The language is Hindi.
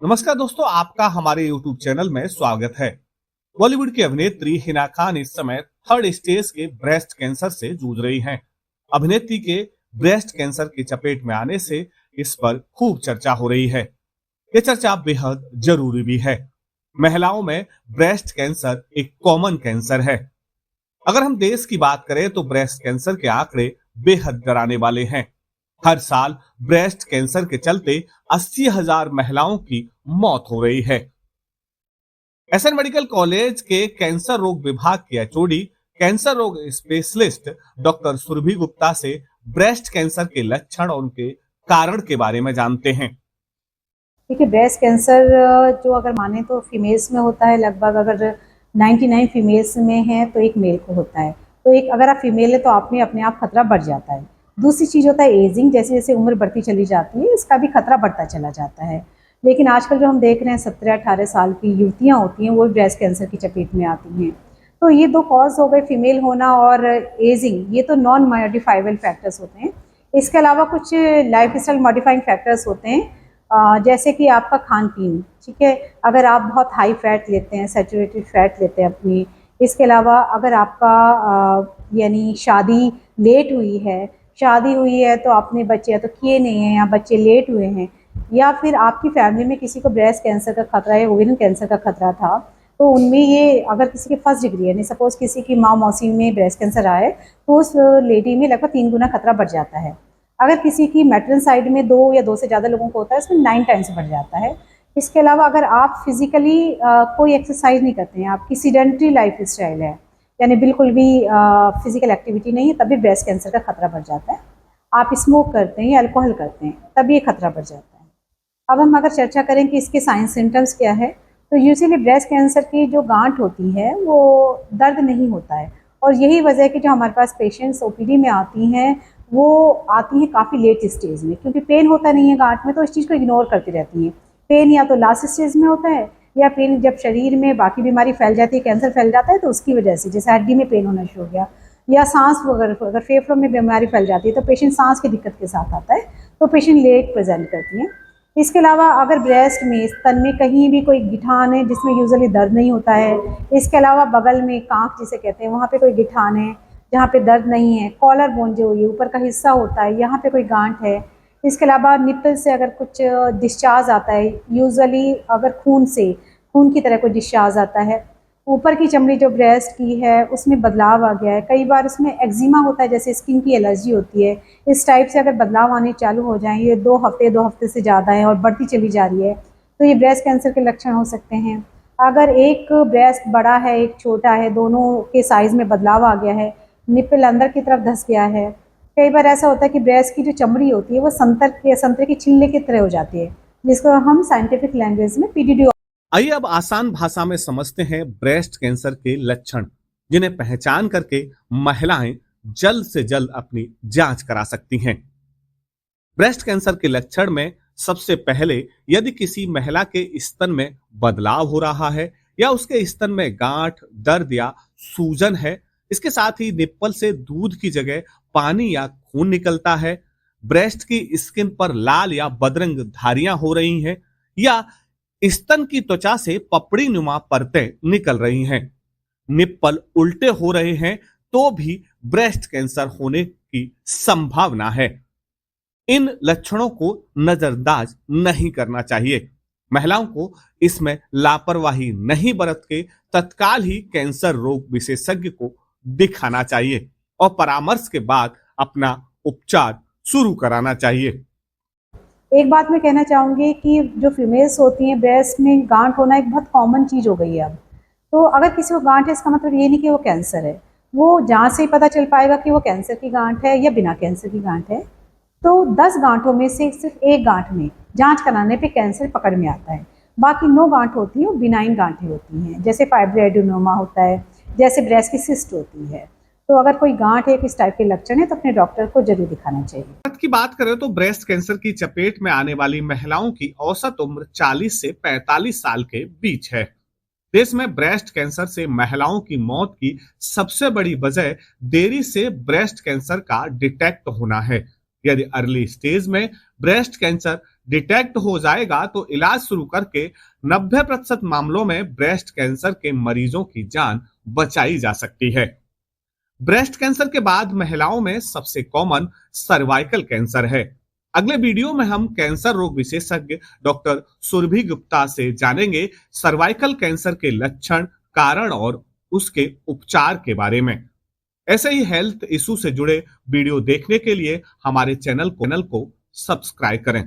नमस्कार दोस्तों, आपका हमारे YouTube चैनल में स्वागत है। बॉलीवुड की अभिनेत्री हिना खान इस समय थर्ड स्टेज के ब्रेस्ट कैंसर से जूझ रही हैं। अभिनेत्री के ब्रेस्ट कैंसर की चपेट में आने से इस पर खूब चर्चा हो रही है। ये चर्चा बेहद जरूरी भी है। महिलाओं में ब्रेस्ट कैंसर एक कॉमन कैंसर है। अगर हम देश की बात करें तो ब्रेस्ट कैंसर के आंकड़े बेहद डराने वाले हैं। हर साल ब्रेस्ट कैंसर के चलते 80,000 महिलाओं की मौत हो रही है। एसएन मेडिकल कॉलेज के कैंसर रोग विभाग की एचओडी कैंसर रोग स्पेशलिस्ट डॉक्टर सुरभि गुप्ता से ब्रेस्ट कैंसर के लक्षण और उनके कारण के बारे में जानते हैं। देखिए, ब्रेस्ट कैंसर जो अगर माने तो फीमेल्स में होता है। लगभग अगर 99 फीमेल्स में है तो एक मेल को होता है। तो एक अगर आप फीमेल है तो आप में अपने आप खतरा बढ़ जाता है। दूसरी चीज़ होता है एजिंग, जैसे जैसे उम्र बढ़ती चली जाती है इसका भी खतरा बढ़ता चला जाता है। लेकिन आजकल जो हम देख रहे हैं 17-18 साल की युवतियाँ होती हैं वो भी ब्रेस्ट कैंसर की चपेट में आती हैं। तो ये दो कॉज हो गए, फीमेल होना और एजिंग। ये तो नॉन मॉडिफाइबल फैक्टर्स होते हैं। इसके अलावा कुछ लाइफ स्टाइल मॉडिफाइंग फैक्टर्स होते हैं, जैसे कि आपका खान पीन, ठीक है। अगर आप बहुत हाई फैट लेते हैं, सैचुरेटेड फैट लेते हैं अपनी। इसके अलावा अगर आपका यानी शादी हुई है तो आपने बच्चे या तो किए नहीं हैं या बच्चे लेट हुए हैं, या फिर आपकी फैमिली में किसी को ब्रेस्ट कैंसर का खतरा है, ओवेरियन कैंसर का खतरा था, तो उनमें ये अगर किसी की फर्स्ट डिग्री है, सपोज किसी की माँ मौसी में ब्रेस्ट कैंसर आए तो उस लेडी में लगभग 3 गुना खतरा बढ़ जाता है। अगर किसी की मैटरन साइड में 2 या 2 से ज़्यादा लोगों को होता है इसमें 9 टाइम्स बढ़ जाता है। इसके अलावा अगर आप फिजिकली कोई एक्सरसाइज नहीं करते हैं, आपकी सीडेंटरी लाइफ स्टाइल है, यानी बिल्कुल भी फिजिकल एक्टिविटी नहीं है, तब भी ब्रेस्ट कैंसर का खतरा बढ़ जाता है। आप स्मोक करते हैं या अल्कोहल करते हैं तब ये खतरा बढ़ जाता है। अब हम अगर चर्चा करें कि इसके साइंस सिम्टम्स क्या है, तो यूजुअली ब्रेस्ट कैंसर की जो गांठ होती है वो दर्द नहीं होता है। और यही वजह है कि जो हमारे पास पेशेंट्स ओपीडी में आती हैं वो आती हैं काफ़ी लेट स्टेज में, क्योंकि पेन होता नहीं है गांठ में, तो इस चीज़ को इग्नोर करती रहती हैं। पेन या तो लास्ट स्टेज में होता है, या पेन जब शरीर में बाकी बीमारी फैल जाती है, कैंसर फैल जाता है तो उसकी वजह से, जैसे हड्डी में पेन होना शुरू हो गया, या सांस वगैरह, अगर फेफड़ों में बीमारी फैल जाती है तो पेशेंट सांस की दिक्कत के साथ आता है, तो पेशेंट लेट प्रेजेंट करती हैं। इसके अलावा अगर ब्रेस्ट में, स्तन में कहीं भी कोई गिठान है जिसमें यूजुअली दर्द नहीं होता है, इसके अलावा बगल में कांख जिसे कहते हैं वहाँ पे कोई गिठान है जहाँ पे दर्द नहीं है, कॉलर बोन जो ये ऊपर का हिस्सा होता है यहाँ पे कोई गांठ है, इसके अलावा निप्पल से अगर कुछ डिस्चार्ज आता है, यूजुअली अगर खून की तरह कोई डिस्चार्ज आता है, ऊपर की चमड़ी जो ब्रेस्ट की है उसमें बदलाव आ गया है, कई बार उसमें एक्जिमा होता है, जैसे स्किन की एलर्जी होती है, इस टाइप से अगर बदलाव आने चालू हो जाएं, ये 2 हफ्ते से ज़्यादा है और बढ़ती चली जा रही है, तो ये ब्रेस्ट कैंसर के लक्षण हो सकते हैं। अगर एक ब्रेस्ट बड़ा है एक छोटा है, दोनों के साइज़ में बदलाव आ गया है, निप्पल अंदर की तरफ धंस गया है, कई बार ऐसा होता है कि ब्रेस्ट की जो चमड़ी होती है वो संतरे की छिलने की तरह हो जाती है, जिसको हम साइंटिफिक लैंग्वेज में पीडीडी। आइए अब आसान भाषा में समझते हैं ब्रेस्ट कैंसर के लक्षण, जिन्हें पहचान करके महिलाएं जल्द से जल्द अपनी जांच करा सकती हैं। ब्रेस्ट कैंसर के लक्षण में सबसे पहले यदि किसी महिला के स्तन में बदलाव हो रहा है या उसके स्तन में गांठ, दर्द या सूजन है, इसके साथ ही निप्पल से दूध की जगह पानी या खून निकलता है, ब्रेस्ट की स्किन पर लाल या बदरंग धारियां हो रही हैं, या स्तन की त्वचा से पपड़ी नुमा परतें निकल रही हैं, निप्पल उल्टे हो रहे हैं, तो भी ब्रेस्ट कैंसर होने की संभावना है। इन लक्षणों को नजरअंदाज नहीं करना चाहिए। महिलाओं को इसमें लापरवाही नहीं बरत के तत्काल ही कैंसर रोग विशेषज्ञ को दिखाना चाहिए और परामर्श के बाद अपना उपचार शुरू कराना चाहिए। एक बात मैं कहना चाहूँगी कि जो फीमेल्स होती हैं ब्रेस्ट में गांठ होना एक बहुत कॉमन चीज़ हो गई है अब। तो अगर किसी को गांठ है इसका मतलब ये नहीं कि वो कैंसर है, वो जांच से ही पता चल पाएगा कि वो कैंसर की गांठ है या बिना कैंसर की गांठ है। तो 10 गांठों में से सिर्फ एक गांठ में जांच कराने पे कैंसर पकड़ में आता है, बाकी 9 गांठ होती हैं वो बिनाइन गांठें होती हैं, जैसे फाइब्रोएडेनोमा होता है, जैसे ब्रेस्ट की सिस्ट होती है। तो अगर कोई गांठ है किस टाइप के लक्षण है तो अपने डॉक्टर को जरूर दिखाना चाहिए। भारत की बात करें तो ब्रेस्ट कैंसर की चपेट में आने वाली महिलाओं की औसत उम्र 40 से 45 साल के बीच है। देश में ब्रेस्ट कैंसर से महिलाओं की मौत की सबसे बड़ी वजह देरी से ब्रेस्ट कैंसर का डिटेक्ट होना है। यदि अर्ली स्टेज में ब्रेस्ट कैंसर डिटेक्ट हो जाएगा तो इलाज शुरू करके 90% मामलों में ब्रेस्ट कैंसर के मरीजों की जान बचाई जा सकती है। ब्रेस्ट कैंसर के बाद महिलाओं में सबसे कॉमन सर्वाइकल कैंसर है। अगले वीडियो में हम कैंसर रोग विशेषज्ञ डॉक्टर सुरभि गुप्ता से जानेंगे सर्वाइकल कैंसर के लक्षण, कारण और उसके उपचार के बारे में। ऐसे ही हेल्थ इशू से जुड़े वीडियो देखने के लिए हमारे चैनल को सब्सक्राइब करें।